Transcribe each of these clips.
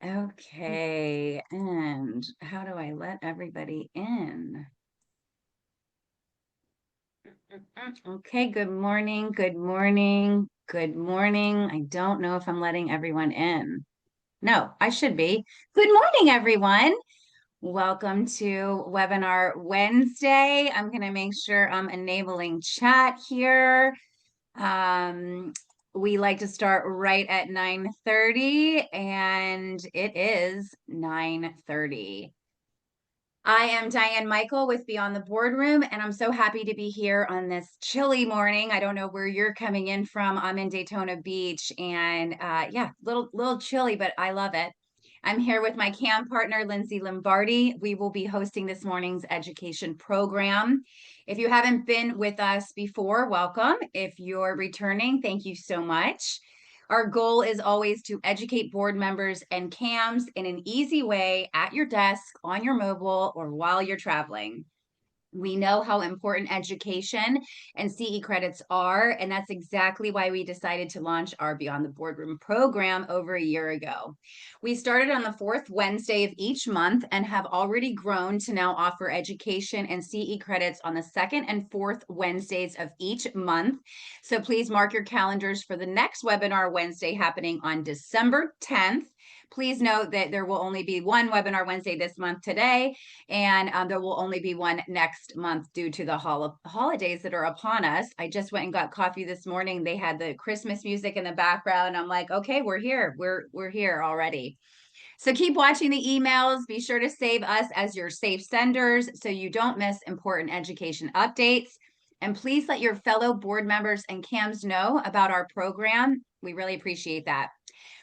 Okay, and how do I let everybody in? Okay, good morning, good morning, good morning. I don't know if I'm letting everyone in. No, I should be. Good morning, everyone. Welcome to Webinar Wednesday. I'm going to make sure I'm enabling chat here. We like to start right at 9:30, and it is 9:30. I am Diane Michael with Beyond the Boardroom, and I'm so happy to be here on this chilly morning. I don't know where you're coming in from. I'm in Daytona Beach, and yeah, little chilly, but I love it. I'm here with my CAM partner, Lindsay Lombardi. We will be hosting this morning's education program. If you haven't been with us before, welcome. If you're returning, thank you so much. Our goal is always to educate board members and CAMs in an easy way at your desk, on your mobile, or while you're traveling. We know how important education and CE credits are, and that's exactly why we decided to launch our Beyond the Boardroom program over a year ago. We started on the fourth Wednesday of each month and have already grown to now offer education and CE credits on the second and fourth Wednesdays of each month. So please mark your calendars for the next webinar Wednesday happening on December 10th. Please note that there will only be one webinar Wednesday this month today, and there will only be one next month due to the holidays that are upon us. I just went and got coffee this morning. They had the Christmas music in the background. I'm like, okay, we're here. We're here already. So keep watching the emails. Be sure to save us as your safe senders so you don't miss important education updates. And please let your fellow board members and CAMs know about our program. We really appreciate that.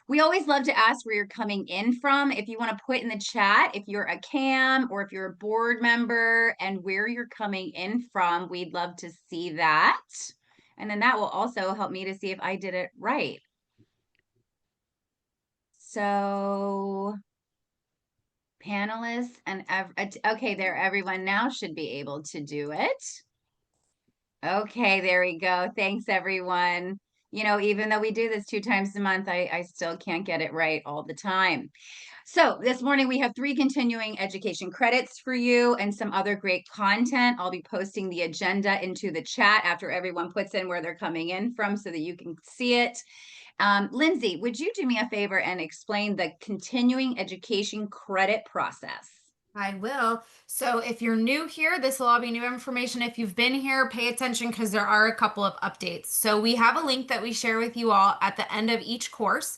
We always love to ask where you're coming in from. If you want to put in the chat, if you're a CAM or if you're a board member and where you're coming in from, we'd love to see that. And then that will also help me to see if I did it right. So panelists and okay, there, everyone now should be able to do it. Okay, there we go. Thanks, everyone. You know, even though we do this 2 times a month, I still can't get it right all the time. So this morning we have 3 continuing education credits for you and some other great content. I'll be posting the agenda into the chat after everyone puts in where they're coming in from so that you can see it. Lindsay, would you do me a favor and explain the continuing education credit process? I will. So if you're new here, this will all be new information. If you've been here, pay attention because there are a couple of updates. So we have a link that we share with you all at the end of each course.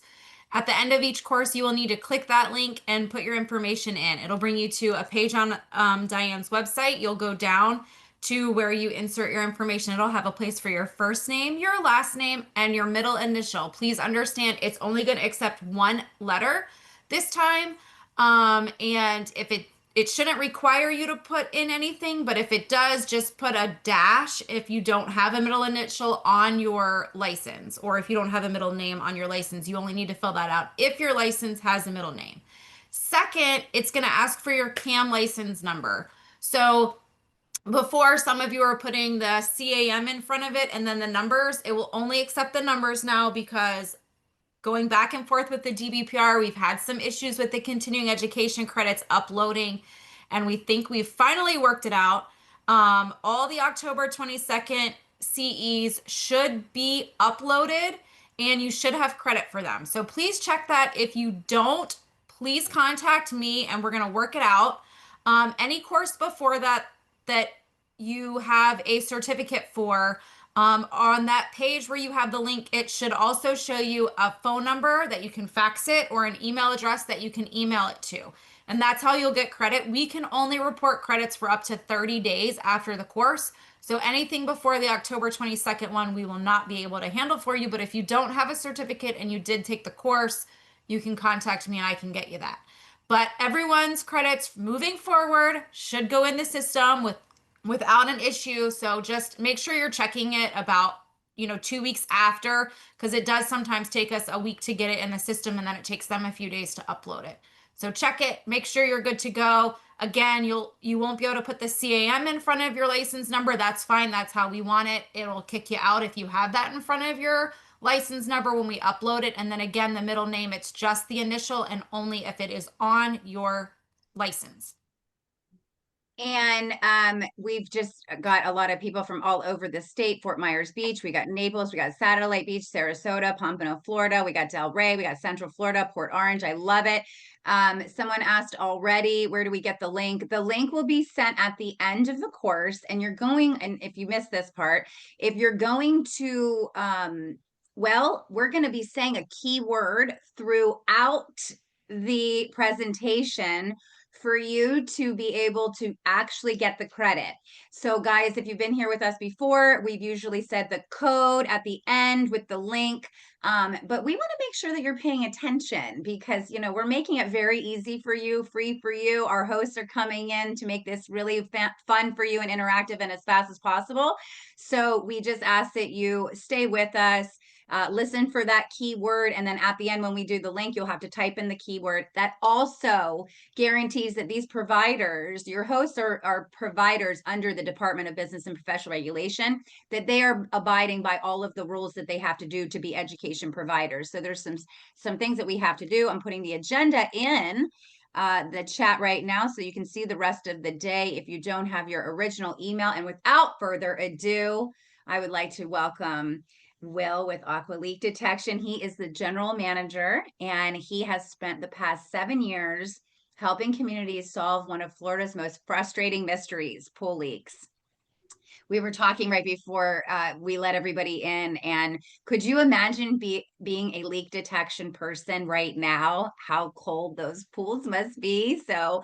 At the end of each course, you will need to click that link and put your information in. It'll bring you to a page on Diane's website. You'll go down to where you insert your information. It'll have a place for your first name, your last name, and your middle initial. Please understand it's only going to accept one letter this time. And if it shouldn't require you to put in anything, but if it does, just put a dash if you don't have a middle initial on your license, or if you don't have a middle name on your license. You only need to fill that out if your license has a middle name. Second, it's going to ask for your CAM license number. So before, some of you are putting the CAM in front of it and then the numbers. It will only accept the numbers now because going back and forth with the DBPR, we've had some issues with the continuing education credits uploading, and we think we've finally worked it out. All the October 22nd CEs should be uploaded, and you should have credit for them. So please check that. If you don't, please contact me, and we're going to work it out. Any course before that you have a certificate for, on that page where you have the link, it should also show you a phone number that you can fax it or an email address that you can email it to. And that's how you'll get credit. We can only report credits for up to 30 days after the course. So anything before the October 22nd one, we will not be able to handle for you. But if you don't have a certificate and you did take the course, you can contact me and I can get you that. But everyone's credits moving forward should go in the system without an issue. So just make sure you're checking it about 2 weeks after, because it does sometimes take us a week to get it in the system, and then it takes them a few days to upload it. So check it, make sure you're good to go. Again, you won't be able to put the CAM in front of your license number. That's fine. That's how we want it. It'll kick you out if you have that in front of your license number when we upload it. And then again, the middle name, it's just the initial and only if it is on your license. And we've just got a lot of people from all over the state. Fort Myers Beach, we got Naples, we got Satellite Beach, Sarasota, Pompano, Florida, we got Delray, we got Central Florida, Port Orange. I love it. Someone asked already, where do we get the link? The link will be sent at the end of the course. And you're going, and if you missed this part, if you're going to, well, we're going to be saying a keyword throughout the presentation for you to be able to actually get the credit. So guys, if you've been here with us before, we've usually said the code at the end with the link. But we want to make sure that you're paying attention because, we're making it very easy for you, free for you. Our hosts are coming in to make this really fun for you and interactive and as fast as possible. So we just ask that you stay with us. Listen for that keyword. And then at the end, when we do the link, you'll have to type in the keyword. That also guarantees that these providers, your hosts are providers under the Department of Business and Professional Regulation, that they are abiding by all of the rules that they have to do to be education providers. So there's some things that we have to do. I'm putting the agenda in the chat right now so you can see the rest of the day if you don't have your original email. And without further ado, I would like to welcome Will with Aqua Leak Detection. He is the general manager, and he has spent the past 7 years helping communities solve one of Florida's most frustrating mysteries, pool leaks. We were talking right before we let everybody in, and could you imagine being a leak detection person right now? How cold those pools must be. So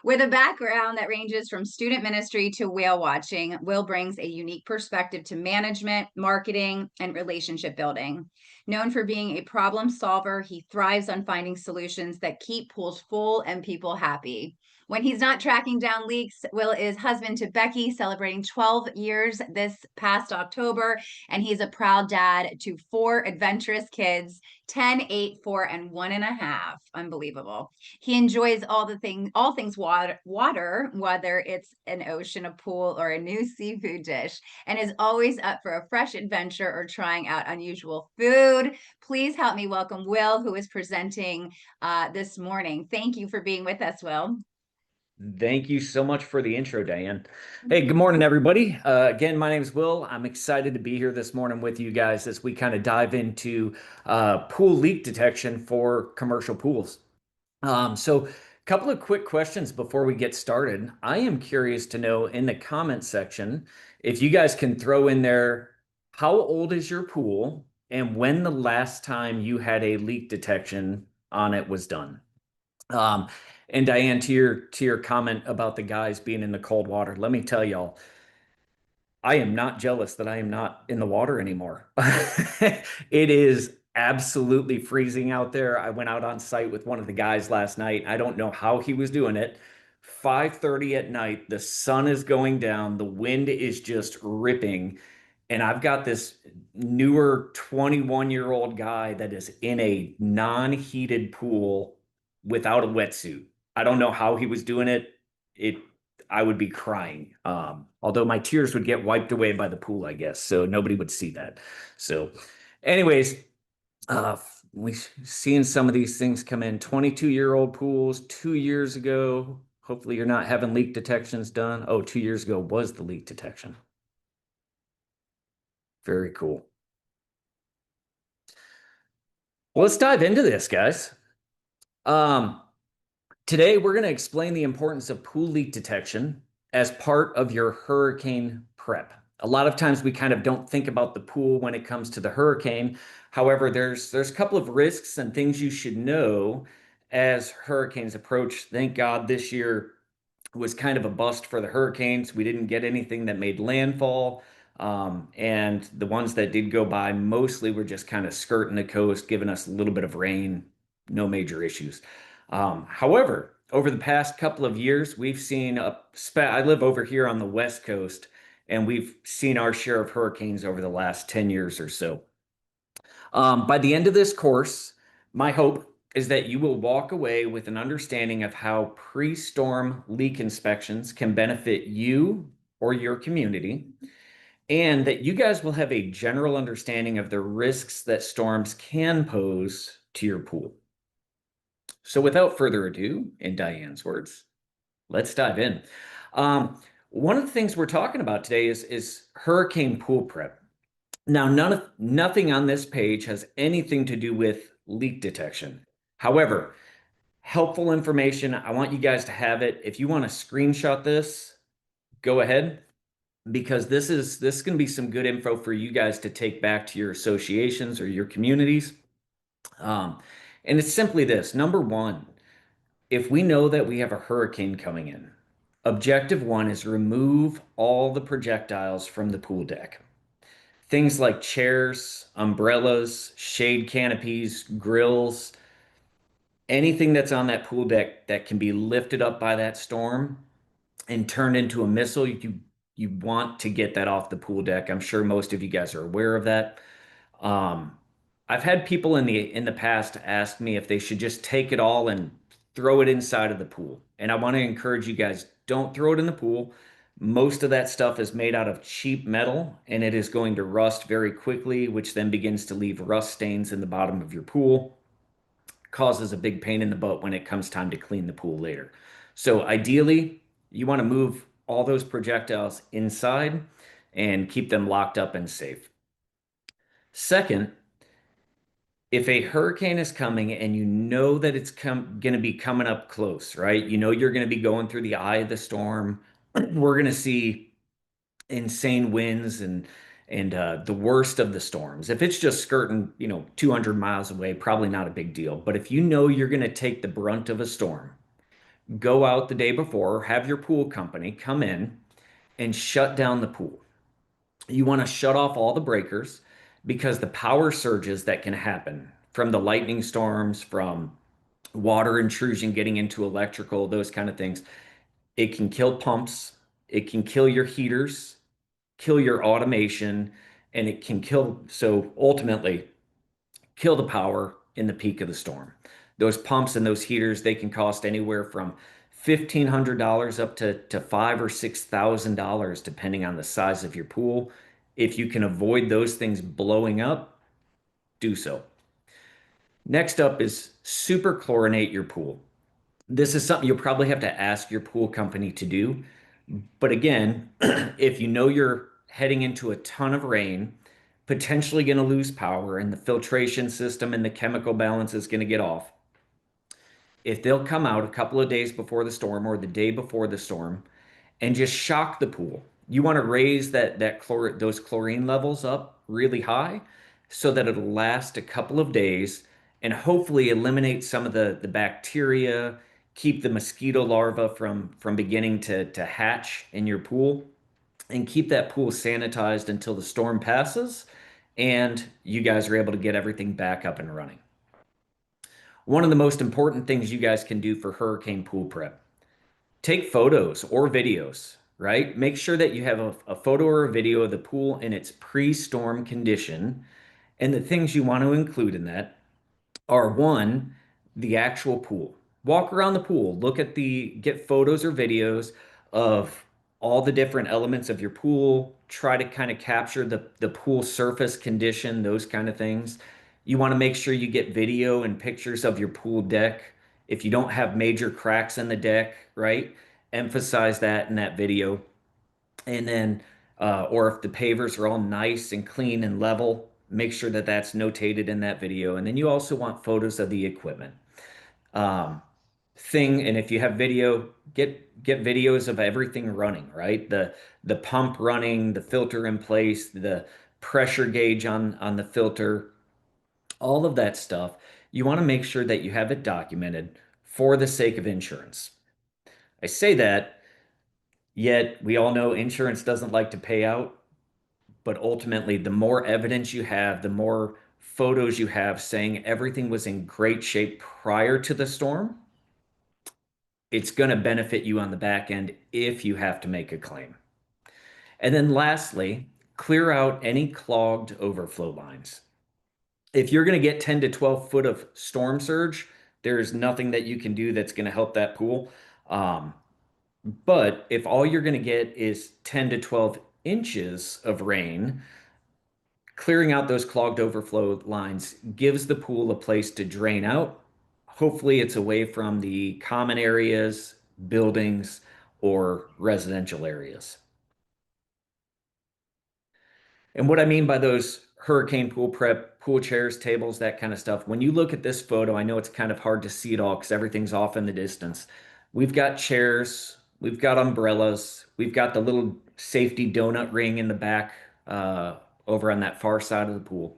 with a background that ranges from student ministry to whale watching, Will brings a unique perspective to management, marketing, and relationship building. Known for being a problem solver, he thrives on finding solutions that keep pools full and people happy. When he's not tracking down leaks, Will is husband to Becky, celebrating 12 years this past October, and he's a proud dad to 4 adventurous kids, 10, 8, 4, and 1.5. Unbelievable. He enjoys all things water, whether it's an ocean, a pool, or a new seafood dish, and is always up for a fresh adventure or trying out unusual food. Please help me welcome Will, who is presenting this morning. Thank you for being with us, Will. Thank you so much for the intro, Diane. Hey, good morning, everybody. Again, my name is Will. I'm excited to be here this morning with you guys as we kind of dive into pool leak detection for commercial pools. So a couple of quick questions before we get started. I am curious to know in the comment section, if you guys can throw in there, how old is your pool and when the last time you had a leak detection on it was done? And Diane, to your comment about the guys being in the cold water, let me tell y'all, I am not jealous that I am not in the water anymore. It is absolutely freezing out there. I went out on site with one of the guys last night. I don't know how he was doing it. 5:30 at night, the sun is going down, the wind is just ripping, and I've got this newer 21-year-old guy that is in a non-heated pool without a wetsuit. I don't know how he was doing it. I would be crying. Although my tears would get wiped away by the pool, I guess, so nobody would see that. So, anyways, we seeing some of these things come in. 22-year-old pools 2 years ago. Hopefully, you're not having leak detections done. Oh, 2 years ago was the leak detection. Very cool. Well, let's dive into this, guys. Today, we're going to explain the importance of pool leak detection as part of your hurricane prep. A lot of times we kind of don't think about the pool when it comes to the hurricane. However, there's a couple of risks and things you should know as hurricanes approach. Thank God this year was kind of a bust for the hurricanes. We didn't get anything that made landfall. And the ones that did go by mostly were just kind of skirting the coast, giving us a little bit of rain, no major issues. However, over the past couple of years, we've seen I live over here on the West Coast, and we've seen our share of hurricanes over the last 10 years or so. By the end of this course, my hope is that you will walk away with an understanding of how pre-storm leak inspections can benefit you or your community, and that you guys will have a general understanding of the risks that storms can pose to your pool. So without further ado, in Diane's words, let's dive in. One of the things we're talking about today is hurricane pool prep. Now, nothing on this page has anything to do with leak detection. However, helpful information. I want you guys to have it. If you want to screenshot this, go ahead, because this can be some good info for you guys to take back to your associations or your communities. And it's simply this. Number one, if we know that we have a hurricane coming in, objective one is remove all the projectiles from the pool deck. Things like chairs, umbrellas, shade canopies, grills, anything that's on that pool deck that can be lifted up by that storm and turned into a missile, you want to get that off the pool deck. I'm sure most of you guys are aware of that. Um, I've had people in the past ask me if they should just take it all and throw it inside of the pool. And I want to encourage you guys, don't throw it in the pool. Most of that stuff is made out of cheap metal and it is going to rust very quickly, which then begins to leave rust stains in the bottom of your pool, causes a big pain in the butt when it comes time to clean the pool later. So ideally, you want to move all those projectiles inside and keep them locked up and safe. Second, if a hurricane is coming and you know that it's going to be coming up close, right? You know you're going to be going through the eye of the storm. We're going to see insane winds and the worst of the storms. If it's just skirting, 200 miles away, probably not a big deal. But if you know you're going to take the brunt of a storm, go out the day before, have your pool company come in and shut down the pool. You want to shut off all the breakers because the power surges that can happen from the lightning storms, from water intrusion getting into electrical, those kind of things, it can kill pumps, it can kill your heaters, kill your automation, and it can so ultimately, kill the power in the peak of the storm. Those pumps and those heaters, they can cost anywhere from $1,500 up to $5,000 or $6,000, depending on the size of your pool. If you can avoid those things blowing up, do so. Next up is super chlorinate your pool. This is something you'll probably have to ask your pool company to do. But again, if you know you're heading into a ton of rain, potentially going to lose power, and the filtration system and the chemical balance is going to get off, if they'll come out a couple of days before the storm or the day before the storm and just shock the pool, you want to raise those chlorine levels up really high so that it'll last a couple of days and hopefully eliminate some of the bacteria, keep the mosquito larvae from beginning to hatch in your pool, and keep that pool sanitized until the storm passes and you guys are able to get everything back up and running. One of the most important things you guys can do for hurricane pool prep, take photos or videos, right? Make sure that you have a photo or a video of the pool in its pre-storm condition. And the things you want to include in that are one, the actual pool. Walk around the pool, get photos or videos of all the different elements of your pool, try to kind of capture the pool surface condition, those kind of things. You want to make sure you get video and pictures of your pool deck. If you don't have major cracks in the deck, right? Emphasize that in that video. And then, or if the pavers are all nice and clean and level, make sure that that's notated in that video. And then you also want photos of the equipment. Um, and if you have video, get videos of everything running, right? The pump running, the filter in place, the pressure gauge on the filter, all of that stuff. You want to make sure that you have it documented for the sake of insurance. I say that, yet we all know insurance doesn't like to pay out, but ultimately, the more evidence you have, the more photos you have saying everything was in great shape prior to the storm, it's going to benefit you on the back end if you have to make a claim. And then lastly, clear out any clogged overflow lines. If you're going to get 10 to 12 foot of storm surge, there's nothing that you can do that's going to help that pool. But if all you're going to get is 10 to 12 inches of rain, clearing out those clogged overflow lines gives the pool a place to drain out. Hopefully, it's away from the common areas, buildings, or residential areas. And what I mean by those hurricane pool prep, pool chairs, tables, that kind of stuff, when you look at this photo, I know it's kind of hard to see it all because everything's off in the distance. We've got chairs, we've got umbrellas, we've got the little safety donut ring in the back over on that far side of the pool.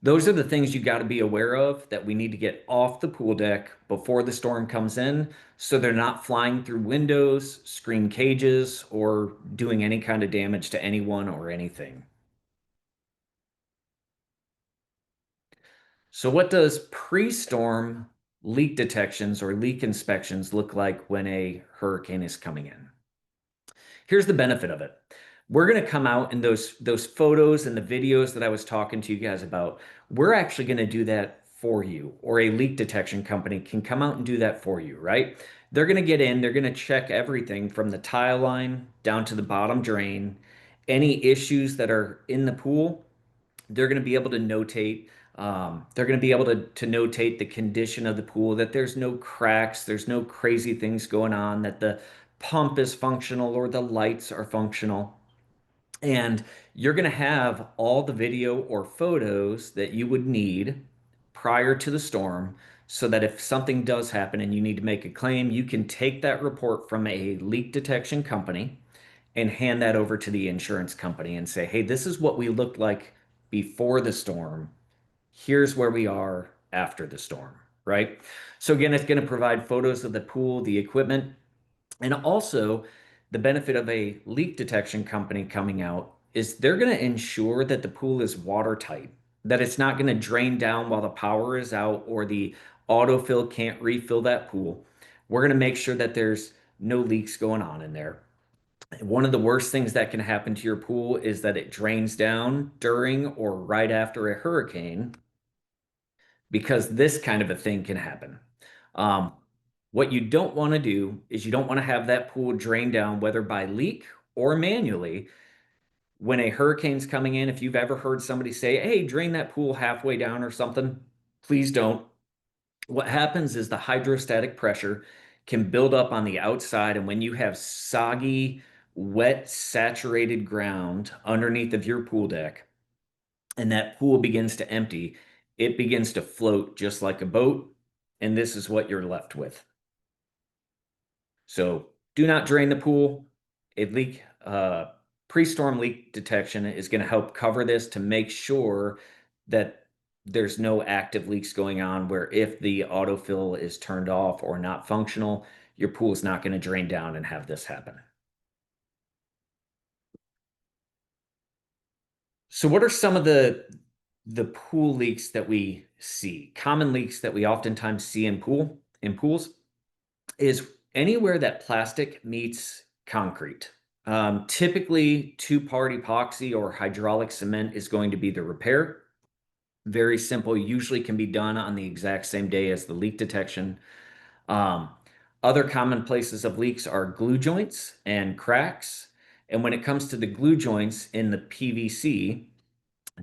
Those are the things you got to be aware of that we need to get off the pool deck before the storm comes in so they're not flying through windows, screen cages, or doing any kind of damage to anyone or anything. So what does pre-storm leak detections or leak inspections look like when a hurricane is coming in? Here's the benefit of it. We're going to come out in those photos and the videos that I was talking to you guys about. We're actually going to do that for you, or a leak detection company can come out and do that for you, right? They're going to get in, they're going to check everything from the tile line down to the bottom drain, any issues that are in the pool. They're going to be able to notate. They're going to be able to notate the condition of the pool, that there's no cracks, there's no crazy things going on, that the pump is functional or the lights are functional. And you're going to have all the video or photos that you would need prior to the storm so that if something does happen and you need to make a claim, you can take that report from a leak detection company and hand that over to the insurance company and say, hey, this is what we looked like before the storm. Here's where we are after the storm, right? So again, it's going to provide photos of the pool, the equipment, and also the benefit of a leak detection company coming out is they're going to ensure that the pool is watertight, that it's not going to drain down while the power is out or the autofill can't refill that pool. We're going to make sure that there's no leaks going on in there. One of the worst things that can happen to your pool is that it drains down during or right after a hurricane because this kind of a thing can happen. Um, what you don't want to do is you don't want to have that pool drain down, whether by leak or manually. When a hurricane's coming in, if you've ever heard somebody say, hey, drain that pool halfway down or something, please don't. What happens is the hydrostatic pressure can build up on the outside. And when you have soggy, wet, saturated ground underneath of your pool deck, and that pool begins to empty, it begins to float just like a boat. And this is what you're left with. So do not drain the pool. A leak, pre-storm leak detection is going to help cover this to make sure that there's no active leaks going on where if the autofill is turned off or not functional, your pool is not going to drain down and have this happen. So what are some of the pool leaks that we see? Common leaks that we oftentimes see in pools is anywhere that plastic meets concrete. Typically, two-part epoxy or hydraulic cement is going to be the repair. Very simple, usually can be done on the exact same day as the leak detection. Um, Other common places of leaks are glue joints and cracks. And when it comes to the glue joints in the PVC,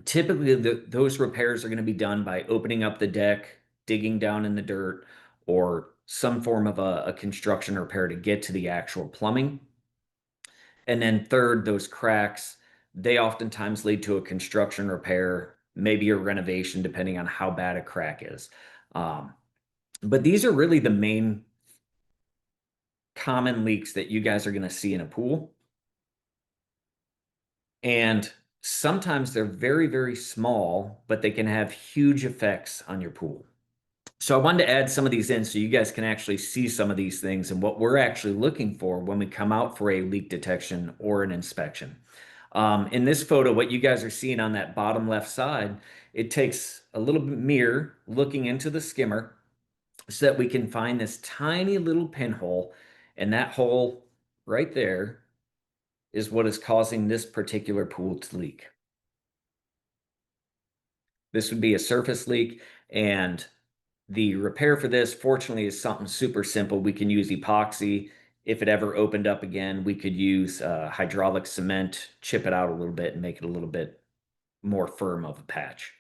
typically those repairs are going to be done by opening up the deck, digging down in the dirt, or some form of a construction repair to get to the actual plumbing. And then third, those cracks, they oftentimes lead to a construction repair, maybe a renovation, depending on how bad a crack is. But these are really the main common leaks that you guys are going to see in a pool. And sometimes they're very, very small, but they can have huge effects on your pool. So I wanted to add some of these in so you guys can actually see some of these things and what we're actually looking for when we come out for a leak detection or an inspection. In this photo, what you guys are seeing on that bottom left side, it takes a little mirror looking into the skimmer so that we can find this tiny little pinhole, and that hole right there is what is causing this particular pool to leak. This would be a surface leak, and the repair for this, fortunately, is something super simple. We can use epoxy, If it ever opened up again, we could use hydraulic cement, chip it out a little bit, and make it a little bit more firm of a patch.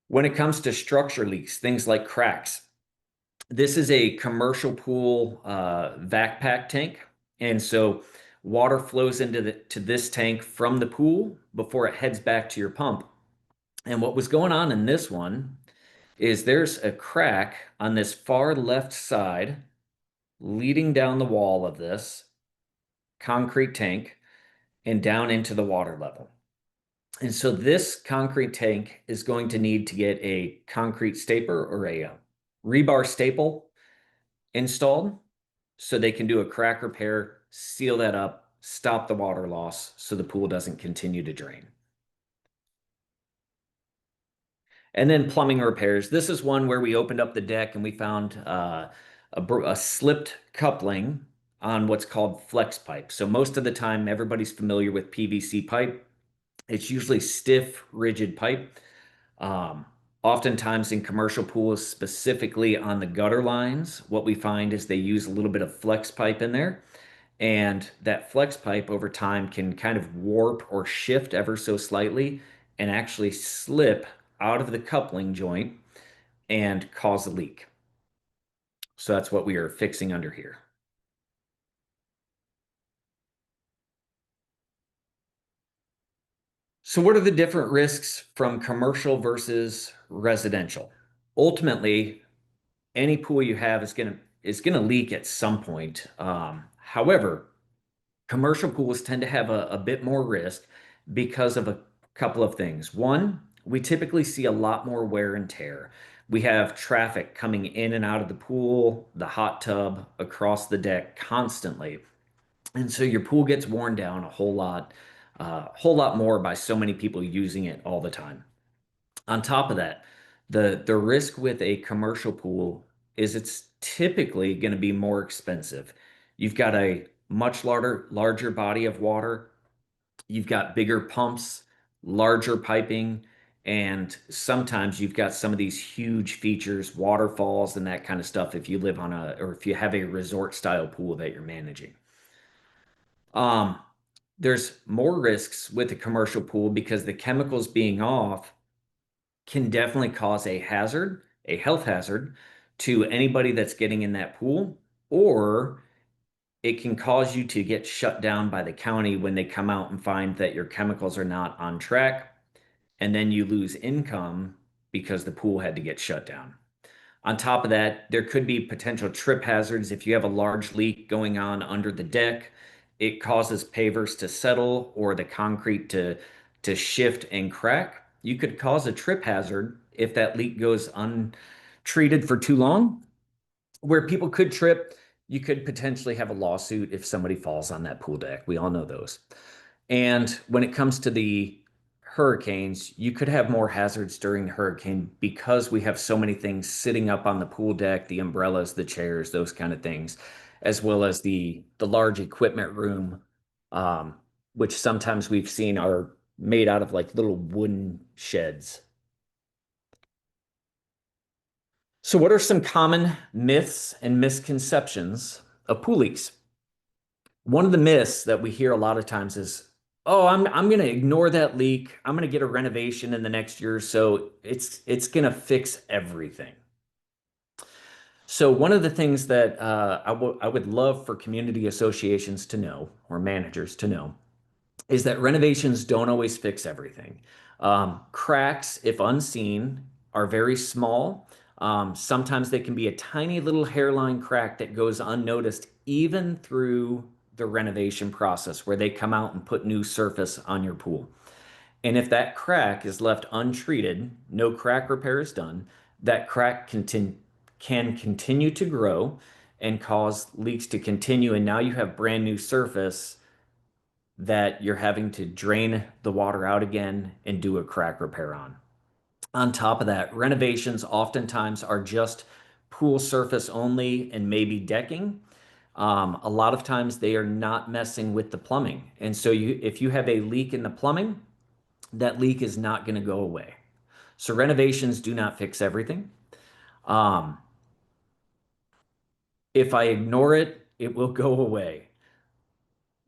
When it comes to structure leaks, things like cracks, this is a commercial pool vac pack tank. And so water flows to this tank from the pool before it heads back to your pump. And what was going on in this one is there's a crack on this far left side leading down the wall of this concrete tank and down into the water level. And so this concrete tank is going to need to get a concrete stapler or a rebar staple installed so they can do a crack repair, seal that up, stop the water loss so the pool doesn't continue to drain. And then plumbing repairs. This is one where we opened up the deck and we found a slipped coupling on what's called flex pipe. So most of the time, everybody's familiar with PVC pipe. It's usually stiff, rigid pipe. Um, Oftentimes in commercial pools, specifically on the gutter lines, what we find is they use a little bit of flex pipe in there. And that flex pipe over time can kind of warp or shift ever so slightly and actually slip out of the coupling joint and cause a leak. So that's what we are fixing under here. So what are the different risks from commercial versus residential? Ultimately, any pool you have is gonna leak at some point. However, commercial pools tend to have a bit more risk because of a couple of things. One, we typically see a lot more wear and tear. We have traffic coming in and out of the pool, the hot tub, across the deck constantly. And so your pool gets worn down a whole lot more by so many people using it all the time. On top of that, the risk with a commercial pool is it's typically going to be more expensive. You've got a much larger body of water. You've got bigger pumps, larger piping, and sometimes you've got some of these huge features, waterfalls and that kind of stuff if you live on or if you have a resort style pool that you're managing. Um, there's more risks with a commercial pool because the chemicals being off can definitely cause a hazard, a health hazard to anybody that's getting in that pool, or it can cause you to get shut down by the county when they come out and find that your chemicals are not on track, and then you lose income because the pool had to get shut down. On top of that, there could be potential trip hazards if you have a large leak going on under the deck. It causes pavers to settle or the concrete to shift and crack. You could cause a trip hazard if that leak goes untreated for too long, where people could trip. You could potentially have a lawsuit if somebody falls on that pool deck. We all know those. And when it comes to the hurricanes, you could have more hazards during the hurricane because we have so many things sitting up on the pool deck, the umbrellas, the chairs, those kind of things, as well as the large equipment room, um, which sometimes we've seen are made out of like little wooden sheds. So, what are some common myths and misconceptions of pool leaks? One of the myths that we hear a lot of times is, "Oh, I'm going to ignore that leak. I'm going to get a renovation in the next year, so it's going to fix everything." So, one of the things that I would love for community associations to know or managers to know is that renovations don't always fix everything. Cracks, if unseen, are very small. Sometimes they can be a tiny little hairline crack that goes unnoticed even through the renovation process where they come out and put new surface on your pool. And if that crack is left untreated, no crack repair is done, that crack can continue to grow and cause leaks to continue. And now you have brand new surface that you're having to drain the water out again and do a crack repair on. On top of that, renovations oftentimes are just pool surface only and maybe decking. A lot of times they are not messing with the plumbing. And so if you have a leak in the plumbing, that leak is not going to go away. So renovations do not fix everything. Um, If I ignore it, it will go away.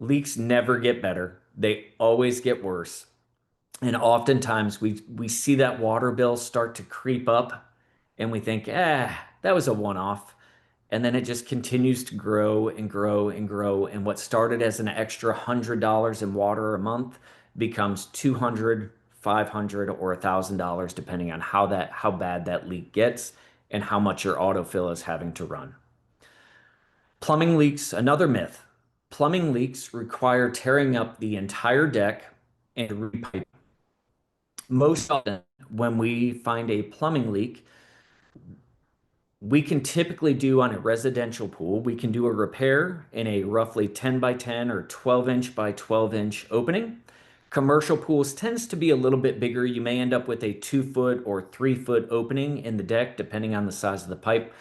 Leaks never get better. They always get worse. And oftentimes we see that water bill start to creep up and we think, that was a one-off. And then it just continues to grow and grow and grow. And what started as an extra $100 in water a month becomes 200, 500, or $1,000, depending on how bad that leak gets and how much your autofill is having to run. Plumbing leaks, another myth. Plumbing leaks require tearing up the entire deck and repiping. Most often, when we find a plumbing leak, we can typically do on a residential pool, we can do a repair in a roughly 10 by 10 or 12-inch by 12-inch opening. Commercial pools tends to be a little bit bigger. You may end up with a 2-foot or 3-foot opening in the deck, depending on the size of the pipe.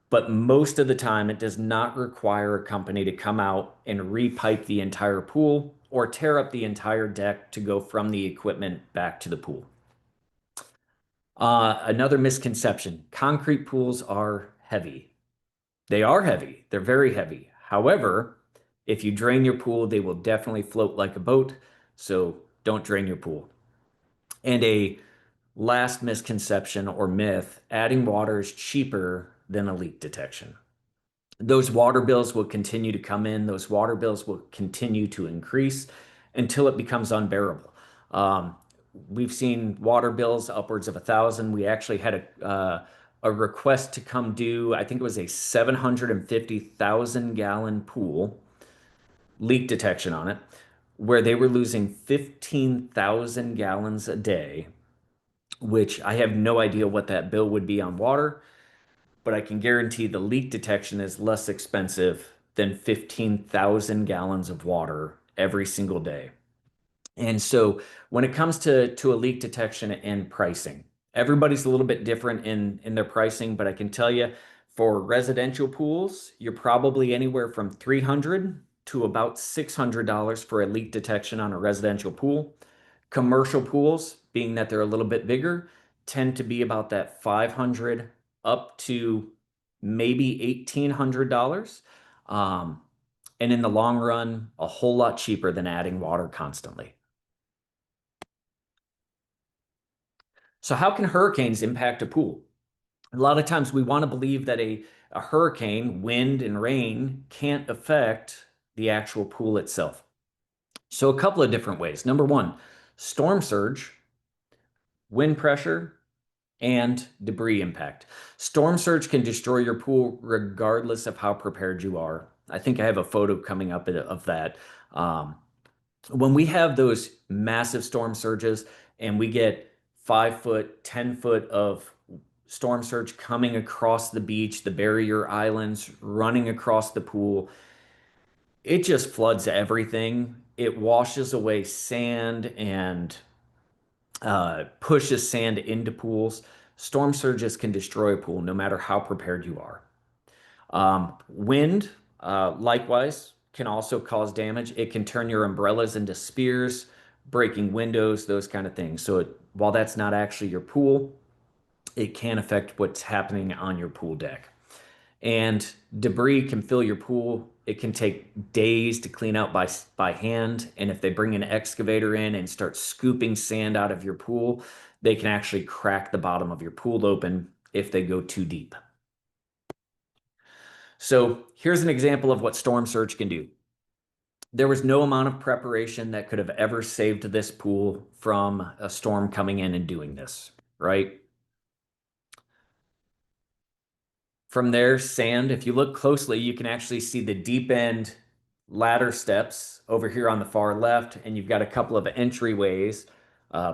But most of the time, it does not require a company to come out and repipe the entire pool or tear up the entire deck to go from the equipment back to the pool. Another misconception, concrete pools are heavy. They are heavy. They're very heavy. However, if you drain your pool, they will definitely float like a boat. So don't drain your pool. And a last misconception or myth, adding water is cheaper than a leak detection. Those water bills will continue to come in. Those water bills will continue to increase until it becomes unbearable. We've seen water bills upwards of 1,000. We actually had a request to come do, I think it was a 750,000 gallon pool, leak detection on it, where they were losing 15,000 gallons a day, which I have no idea what that bill would be on water, but I can guarantee the leak detection is less expensive than 15,000 gallons of water every single day. And so when it comes to a leak detection and pricing, everybody's a little bit different in their pricing, but I can tell you for residential pools, you're probably anywhere from $300 to about $600 for a leak detection on a residential pool. Commercial pools, being that they're a little bit bigger, tend to be about that 500 up to maybe $1,800. And in the long run, a whole lot cheaper than adding water constantly. So how can hurricanes impact a pool? A lot of times we want to believe that a hurricane, wind and rain, can't affect the actual pool itself. So a couple of different ways. Number one, storm surge, wind pressure, and debris impact. Storm surge can destroy your pool regardless of how prepared you are. I think I have a photo coming up of that. When we have those massive storm surges and we get 5-foot, 10-foot of storm surge coming across the beach, the barrier islands, running across the pool, it just floods everything. It washes away sand and pushes sand into pools. Storm surges can destroy a pool no matter how prepared you are. Wind, likewise, can also cause damage. It can turn your umbrellas into spears, breaking windows, those kind of things. So while that's not actually your pool, it can affect what's happening on your pool deck. And debris can fill your pool. It can take days to clean out by hand. And if they bring an excavator in and start scooping sand out of your pool, they can actually crack the bottom of your pool open if they go too deep. So here's an example of what storm surge can do. There was no amount of preparation that could have ever saved this pool from a storm coming in and doing this, right? From there, sand, if you look closely, you can actually see the deep end ladder steps over here on the far left, and you've got a couple of entryways,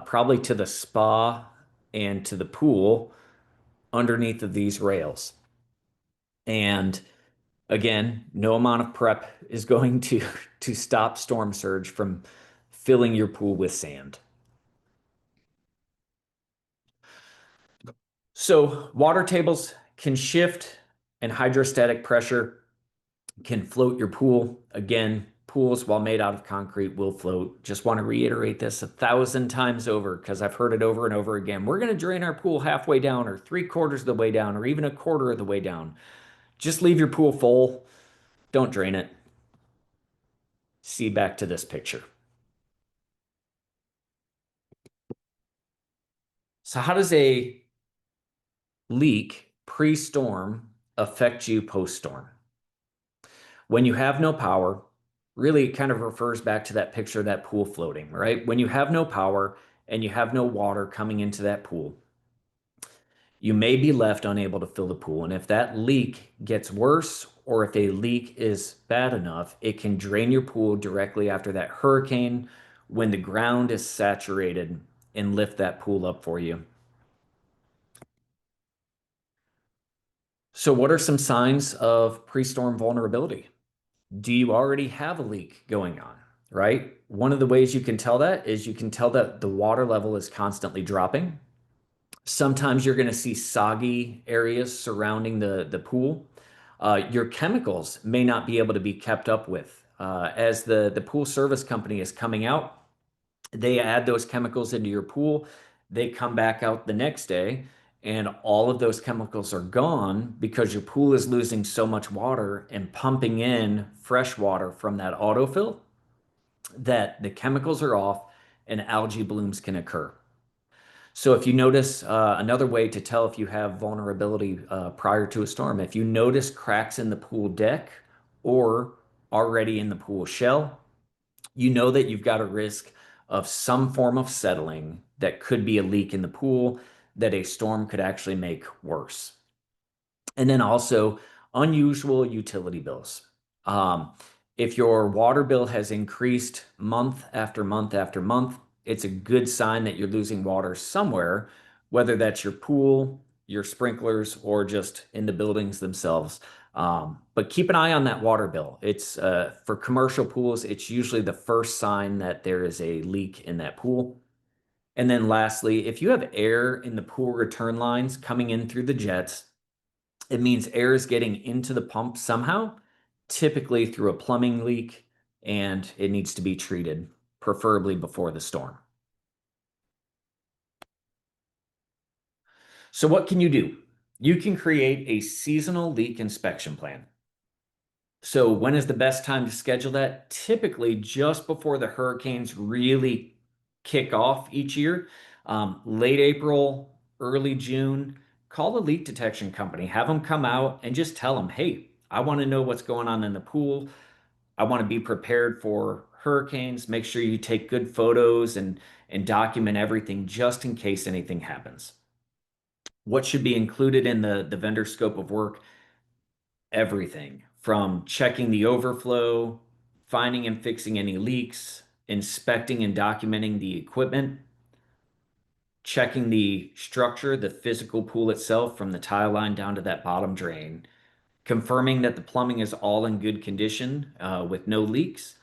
probably to the spa and to the pool underneath of these rails. And again, no amount of prep is going to stop storm surge from filling your pool with sand. So water tables can shift and hydrostatic pressure can float your pool. Again, pools, while made out of concrete, will float. Just want to reiterate this 1,000 times over because I've heard it over and over again. We're going to drain our pool halfway down or 3/4 of the way down or even 1/4 of the way down. Just leave your pool full. Don't drain it. See back to this picture. So how does a leak pre-storm affect you post-storm? When you have no power, really it kind of refers back to that picture of that pool floating, right? When you have no power and you have no water coming into that pool, you may be left unable to fill the pool. And if that leak gets worse, or if a leak is bad enough, it can drain your pool directly after that hurricane when the ground is saturated and lift that pool up for you. So, what are some signs of pre-storm vulnerability? Do you already have a leak going on, right? One of the ways you can tell that is you can tell that the water level is constantly dropping. Sometimes you're going to see soggy areas surrounding the pool. Your chemicals may not be able to be kept up with. As the pool service company is coming out, they add those chemicals into your pool. They come back out the next day, and all of those chemicals are gone because your pool is losing so much water and pumping in fresh water from that autofill that the chemicals are off and algae blooms can occur. So if you notice, another way to tell if you have vulnerability prior to a storm, if you notice cracks in the pool deck or already in the pool shell, you know that you've got a risk of some form of settling that could be a leak in the pool that a storm could actually make worse. And then also unusual utility bills. Um, if your water bill has increased month after month after month, it's a good sign that you're losing water somewhere, whether that's your pool, your sprinklers, or just in the buildings themselves. But keep an eye on that water bill. It's for commercial pools, it's usually the first sign that there is a leak in that pool. And then lastly, if you have air in the pool return lines coming in through the jets, it means air is getting into the pump somehow, typically through a plumbing leak, and it needs to be treated, preferably before the storm. So what can you do? You can create a seasonal leak inspection plan. So when is the best time to schedule that? Typically just before the hurricanes really kick off each year. Late April, early June, call the leak detection company, have them come out and just tell them, hey, I want to know what's going on in the pool. I want to be prepared for hurricanes. Make sure you take good photos and document everything just in case anything happens. What should be included in the vendor scope of work? Everything from checking the overflow, finding and fixing any leaks, inspecting and documenting the equipment, checking the structure, the physical pool itself from the tile line down to that bottom drain, confirming that the plumbing is all in good condition with no leaks,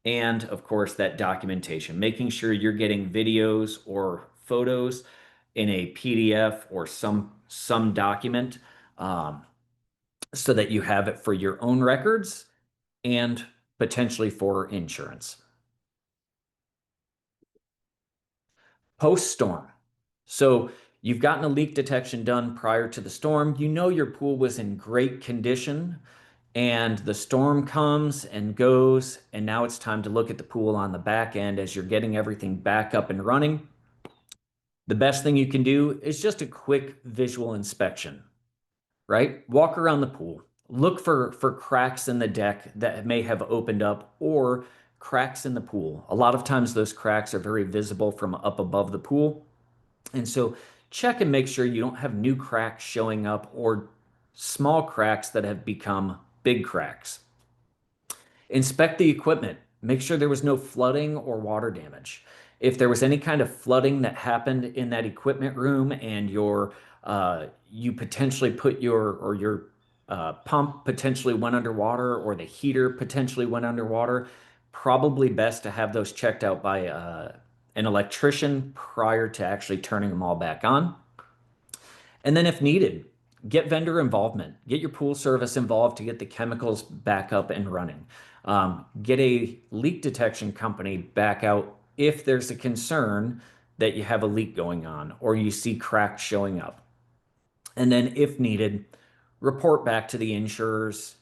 and of course that documentation, making sure you're getting videos or photos in a PDF or some document um, so that you have it for your own records and potentially for insurance. Post-storm. So you've gotten a leak detection done prior to the storm. You know your pool was in great condition and the storm comes and goes, and now it's time to look at the pool on the back end as you're getting everything back up and running. The best thing you can do is just a quick visual inspection, right? Walk around the pool. Look for cracks in the deck that may have opened up or cracks in the pool. A lot of times those cracks are very visible from up above the pool. And so check and make sure you don't have new cracks showing up or small cracks that have become big cracks. Inspect the equipment. Make sure there was no flooding or water damage. If there was any kind of flooding that happened in that equipment room and you potentially put your pump potentially went underwater or the heater potentially went underwater, probably best to have those checked out by an electrician prior to actually turning them all back on. And then if needed, get vendor involvement. Get your pool service involved to get the chemicals back up and running. Get a leak detection company back out if there's a concern that you have a leak going on or you see cracks showing up. And then if needed, report back to the insurers,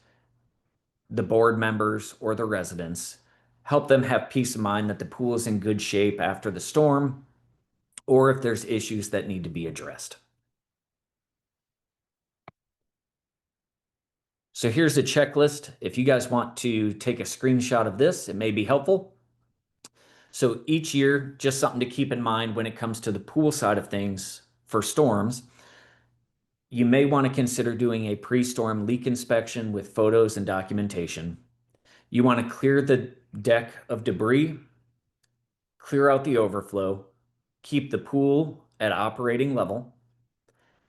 the board members, or the residents. Help them have peace of mind that the pool is in good shape after the storm, or if there's issues that need to be addressed. So here's a checklist. If you guys want to take a screenshot of this, it may be helpful. So each year, just something to keep in mind when it comes to the pool side of things for storms, you may want to consider doing a pre-storm leak inspection with photos and documentation. You want to clear the deck of debris, clear out the overflow, keep the pool at operating level,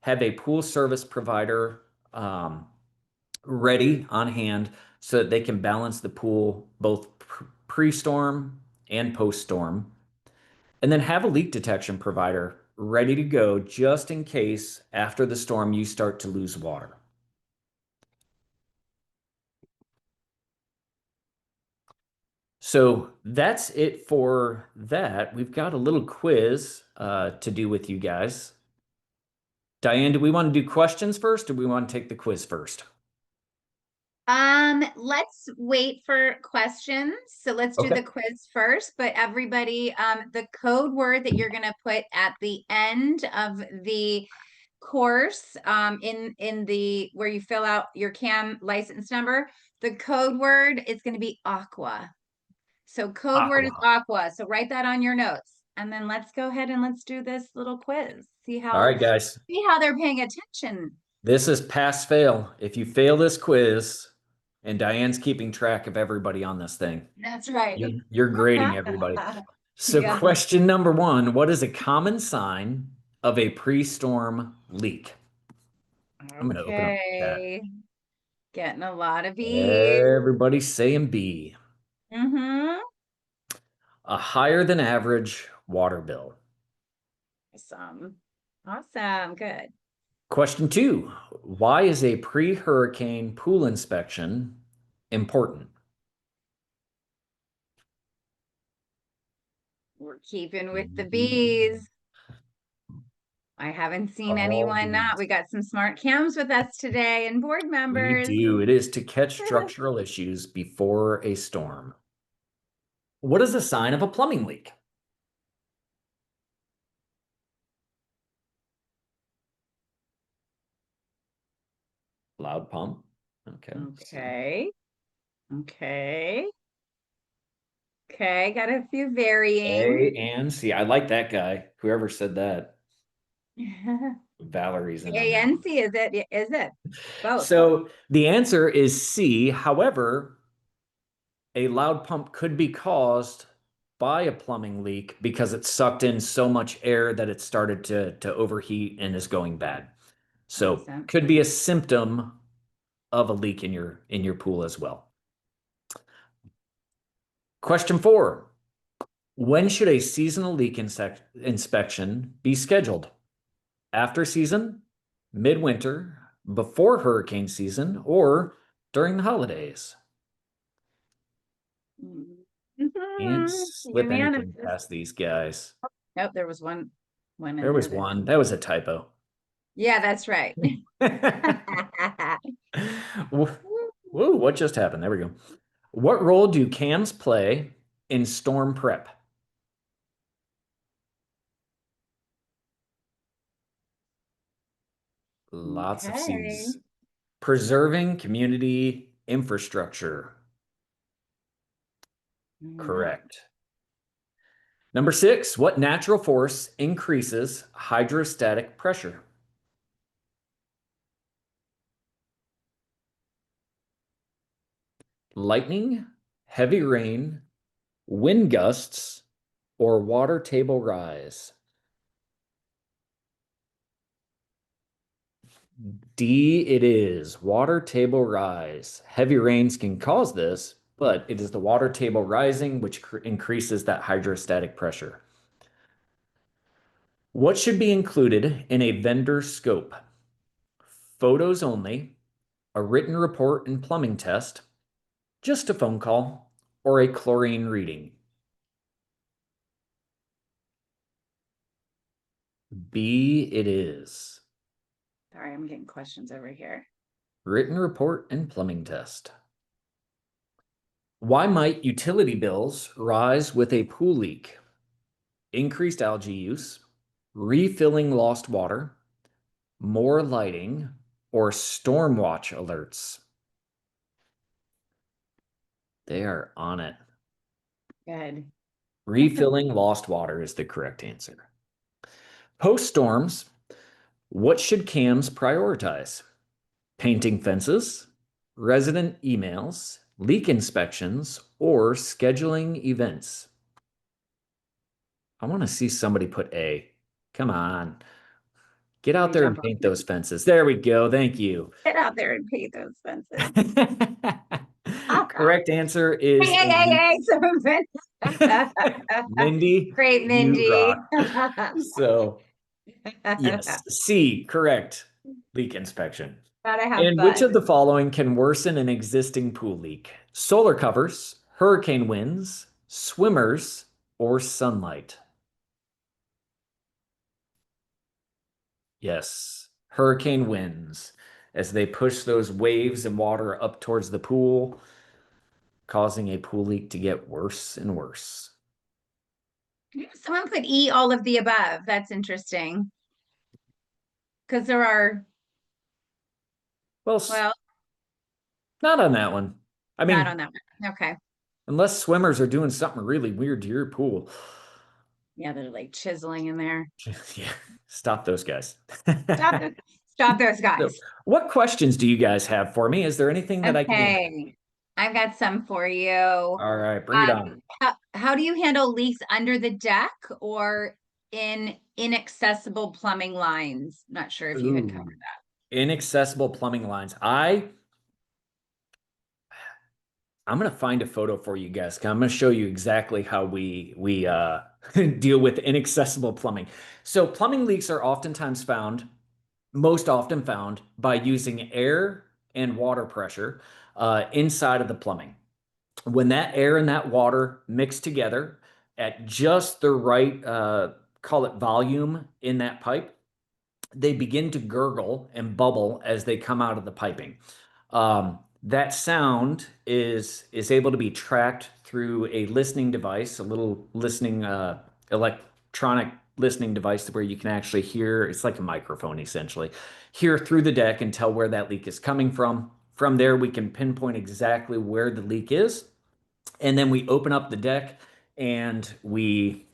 have a pool service provider ready on hand so that they can balance the pool both pre-storm and post-storm, and then have a leak detection provider ready to go just in case after the storm you start to lose water. So that's it for that. We've got a little quiz to do with you guys. Diane, do we want to do questions first, or do we want to take the quiz first? Let's wait for questions. So let's do the quiz first, but everybody, the code word that you're gonna put at the end of the course, in the where you fill out your CAM license number, the code word is gonna be aqua. So code word is Aqua. aqua. So write that on your notes. And then let's go ahead and let's do this little quiz. All right, guys. See how they're paying attention. This is pass fail. If you fail this quiz, and Diane's keeping track of everybody on this thing. That's right. You're grading everybody. So Yeah. question number 1, what is a common sign of a pre-storm leak? I'm going to open up that. Okay. Getting a lot of B's. Everybody's saying B. Mm-hmm. A higher than average water bill. Awesome. Awesome. Good. Question 2, why is a pre-hurricane pool inspection important? We're keeping with the B's. I haven't seen anyone not. We got some smart cams with us today and board We members. do. It is to catch structural issues before a storm. What is a sign of a plumbing leak? Loud pump. Okay. Okay. Okay. Okay. Got a few varying. A and C. I like that guy. Whoever said that. Valerie's in on A that and one. C, is it? Is it? Both. So the answer is C. However, a loud pump could be caused by a plumbing leak because it sucked in so much air that it started to overheat and is going bad. So could be a symptom of a leak in your pool as well. Question 4. When should a seasonal leak inspection be scheduled? After season, midwinter, before hurricane season, or during the holidays? Can't slip anything past these guys. Nope, there was one in There was there. one. That was a typo. Yeah, that's right. Whoa, what just happened? There we go. What role do cams play in storm prep? Lots of C's. Preserving community infrastructure. Correct. Number 6, what natural force increases hydrostatic pressure? Lightning, heavy rain, wind gusts, or water table rise? D, it is water table rise. Heavy rains can cause this, but it is the water table rising which increases that hydrostatic pressure. What should be included in a vendor scope? Photos only, a written report and plumbing test, just a phone call, or a chlorine reading? B, it is. Sorry, I'm getting questions over here. Written report and plumbing test. Why might utility bills rise with a pool leak? Increased algae use, refilling lost water, more lighting, or storm watch alerts? They are on it. Good. Refilling lost water is the correct answer. Post storms, what should CAMs prioritize? Painting fences, resident emails, leak inspections, or scheduling events? I want to see somebody put A. Come on. Get out Somebody there and jump on paint it. those fences. There we go. Thank you. Get out there and paint those fences. Correct answer is Hey, hey, hey, hey, Mindy, Great, you Mindy. rock. So, yes, C, correct. Leak inspection. Gotta have And which of fun. the following can worsen an existing pool leak? Solar covers, hurricane winds, swimmers, or sunlight? Yes, hurricane winds as they push those waves and water up towards the pool, causing a pool leak to get worse and worse. Someone put E, all of the above. That's interesting. Because there are, Well, well, not on that one. I not mean, on that one. Okay. unless swimmers are doing something really weird to your pool. Yeah, they're like chiseling in there. Yeah, stop those guys. Stop those, stop those So, guys. what questions do you guys have for me? Is there anything that I can answer? Okay. I've got some for you. All right, bring it on. How do you handle leaks under the deck or in inaccessible plumbing lines? Not sure if you had Ooh, covered inaccessible plumbing lines. I'm gonna find a photo for you guys. I'm gonna show you exactly how we deal with inaccessible plumbing. So plumbing leaks are oftentimes found, most often found by using air and water pressure inside of the plumbing. When that air and that water mix together at just the right, call it volume in that pipe, they begin to gurgle and bubble as they come out of the piping. That sound is able to be tracked through a listening device, a little listening electronic listening device where you can actually hear. It's like a microphone essentially. Hear through the deck and tell where that leak is coming from. From there, we can pinpoint exactly where the leak is, and then we open up the deck and we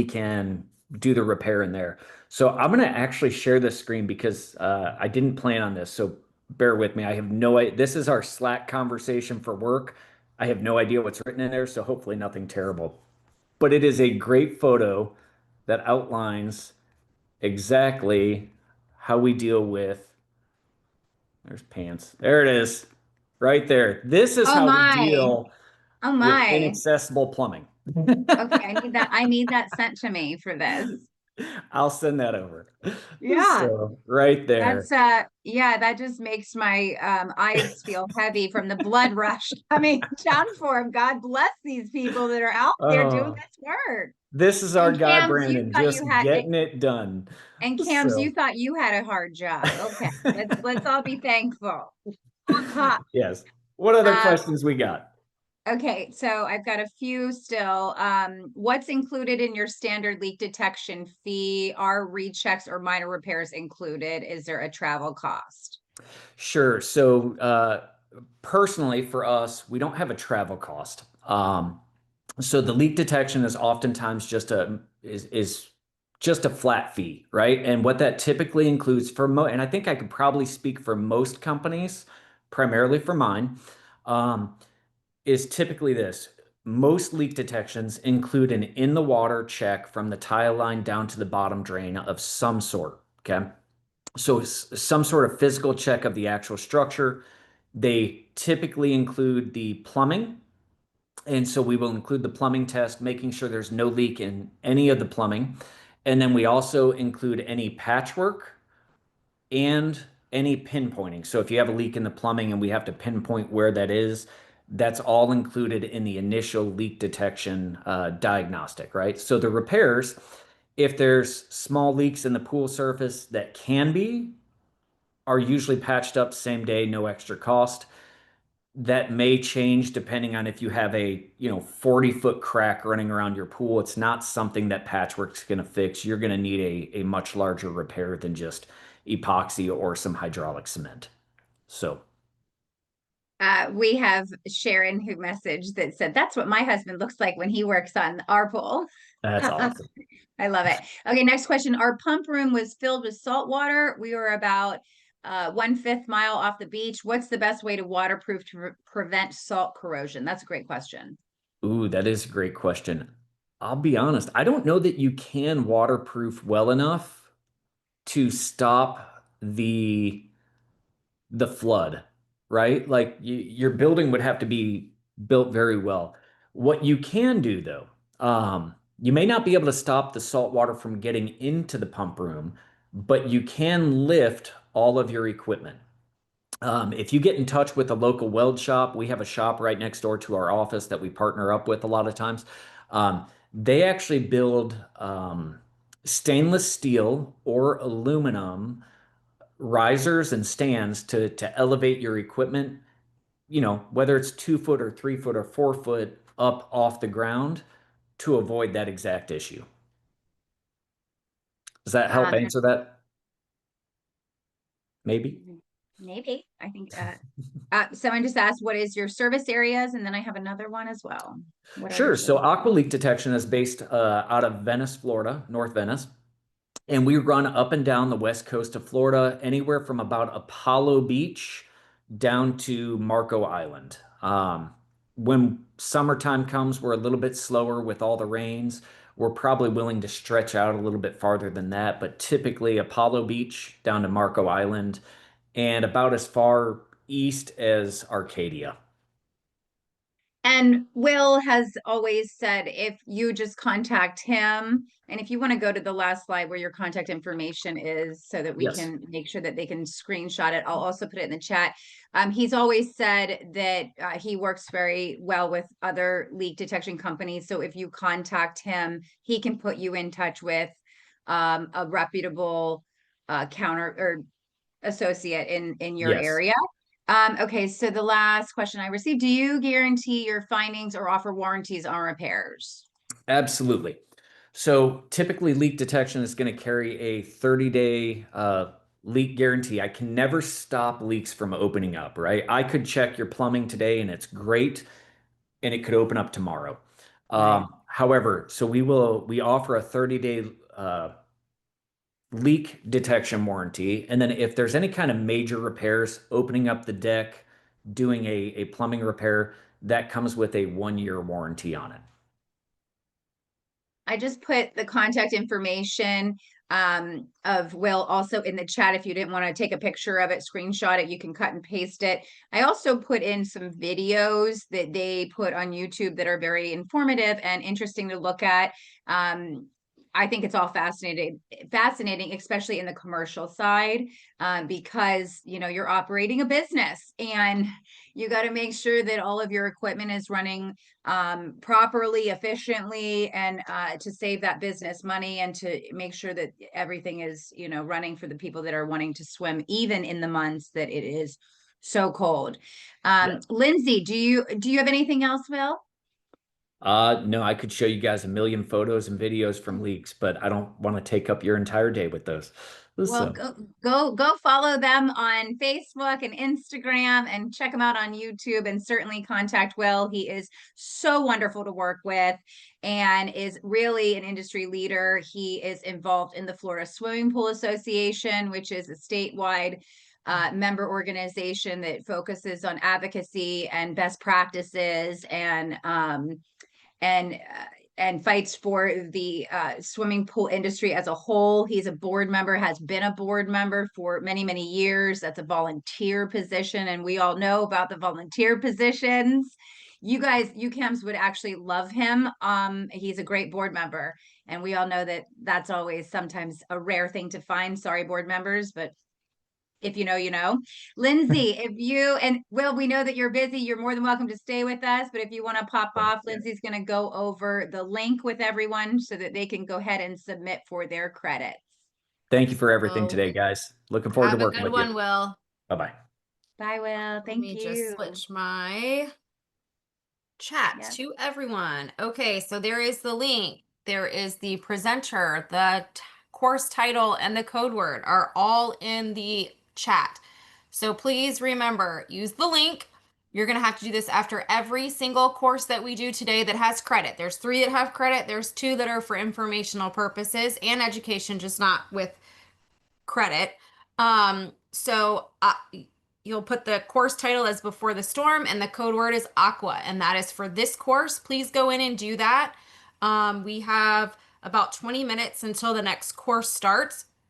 can do the repair in there. So I'm going to actually share this screen because I didn't plan on this. So bear with me. I have no idea. This is our Slack conversation for work. I have no idea what's written in there, so hopefully nothing terrible. But it is a great photo that outlines exactly how we deal with, there's pants. There it is. Right there. This is Oh how we my. deal Oh with my. inaccessible plumbing. Okay, I need that. I need that sent to me for this. I'll send that over. Yeah. So right there. That's yeah, that just makes my eyes feel heavy from the blood rush coming down for him. God bless these people that are out there doing Oh, this work. this is our And guy Cams, you Brandon, thought just you had getting it done. and Cams, you So thought you had a hard job. Okay, let's all be thankful. yes. What other Um, questions we got? okay, so I've got a few still. What's included in your standard leak detection fee? Are rechecks or minor repairs included? Is there a travel cost? Sure. So personally for us, we don't have a travel cost. So the leak detection is oftentimes just is just a flat fee, right? And what that typically includes for and I think I could probably speak for most companies, primarily for mine, um, is typically this. Most leak detections include an in the water check from the tile line down to the bottom drain of some sort. Okay. So some sort of physical check of the actual structure. They typically include the plumbing, and so we will include the plumbing test, making sure there's no leak in any of the plumbing. And then we also include any patchwork and any pinpointing. So if you have a leak in the plumbing and we have to pinpoint where that is, that's all included in the initial leak detection diagnostic, right? So the repairs, if there's small leaks in the pool surface that can be are usually patched up same day, no extra cost. That may change depending on if you have a 40-foot crack running around your pool. It's not something that patchwork's going to fix. You're going to need a much larger repair than just epoxy or some hydraulic cement. So We have Sharon who messaged that said, that's what my husband looks like when he works on our pool. that's awesome. I love it. Okay, next question. Our pump room was filled with salt water. We were about 1/5 mile off the beach. What's the best way to waterproof to prevent salt corrosion? That's a great question. Ooh, that is a great question. I'll be honest, I don't know that you can waterproof well enough to stop the flood, right? Like your building would have to be built very well. What you can do though, you may not be able to stop the salt water from getting into the pump room, but you can lift all of your equipment. If you get in touch with a local weld shop, we have a shop right next door to our office that we partner up with a lot of times. They actually build stainless steel or aluminum risers and stands to elevate your equipment, whether it's 2 foot or 3 foot or 4 foot up off the ground to avoid that exact issue. Does that help Um, answer that? Maybe. Maybe. I think someone just asked, what is your service areas? And then I have another one as well. What are your Sure. So service Aqua areas? Leak Detection is based out of Venice, Florida, North Venice. And we run up and down the west coast of Florida, anywhere from about Apollo Beach down to Marco Island. When summertime comes, we're a little bit slower with all the rains. We're probably willing to stretch out a little bit farther than that, but typically Apollo Beach down to Marco Island and about as far east as Arcadia. And Will has always said if you just contact him, and if you want to go to the last slide where your contact information is so that we Yes. can make sure that they can screenshot it, I'll also put it in the chat. He's always said that he works very well with other leak detection companies. So if you contact him, he can put you in touch with a reputable counter or associate in your Yes. area. Okay, so the last question I received, do you guarantee your findings or offer warranties on repairs? Absolutely. So typically, leak detection is going to carry a 30-day leak guarantee. I can never stop leaks from opening up, right? I could check your plumbing today and it's great, and it could open up tomorrow. Right. However, so we offer a 30-day leak detection warranty, and then if there's any kind of major repairs, opening up the deck, doing a plumbing repair, that comes with a 1 year warranty on it. I just put the contact information of Will also in the chat. If you didn't want to take a picture of it, screenshot it, you can cut and paste it. I also put in some videos that they put on YouTube that are very informative and interesting to look at. I think it's all fascinating, especially in the commercial side, because you're operating a business and you got to make sure that all of your equipment is running properly, efficiently, and to save that business money and to make sure that everything is, running for the people that are wanting to swim, even in the months that it is so cold. Yeah. Lindsay, do you have anything else, Will? No, I could show you guys a million photos and videos from leaks, but I don't want to take up your entire day with those. Well, So, go follow them on Facebook and Instagram and check them out on YouTube and certainly contact Will. He is so wonderful to work with and is really an industry leader. He is involved in the Florida Swimming Pool Association, which is a statewide member organization that focuses on advocacy and best practices and and fights for the swimming pool industry as a whole. He's a board member, has been a board member for many, many years. That's a volunteer position, and we all know about the volunteer positions. You guys, UCAMs would actually love him. He's a great board member, and we all know that that's always sometimes a rare thing to find. Sorry, board members, but if you know, you know. Lindsay, if you and Will, we know that you're busy. You're more than welcome to stay with us. But if you want to pop off, yeah. Lindsay's going to go over the link with everyone so that they can go ahead and submit for their credits. Thank you for everything Oh, today, guys. Looking forward to have a working good with you. one, Will. Bye-bye. Bye, Will. Let Thank me just you. switch my chat Yep. to everyone. Okay, so there is the link. There is the presenter, the course title, and the code word are all in the chat. So please remember, use the link. You're going to have to do this after every single course that we do today that has credit. There's 3 that have credit. There's 2 that are for informational purposes and education, just not with credit. So you'll put the course title as Before the Storm, and the code word is Aqua, and that is for this course. Please go in and do that. We have about 20 minutes until the next course starts.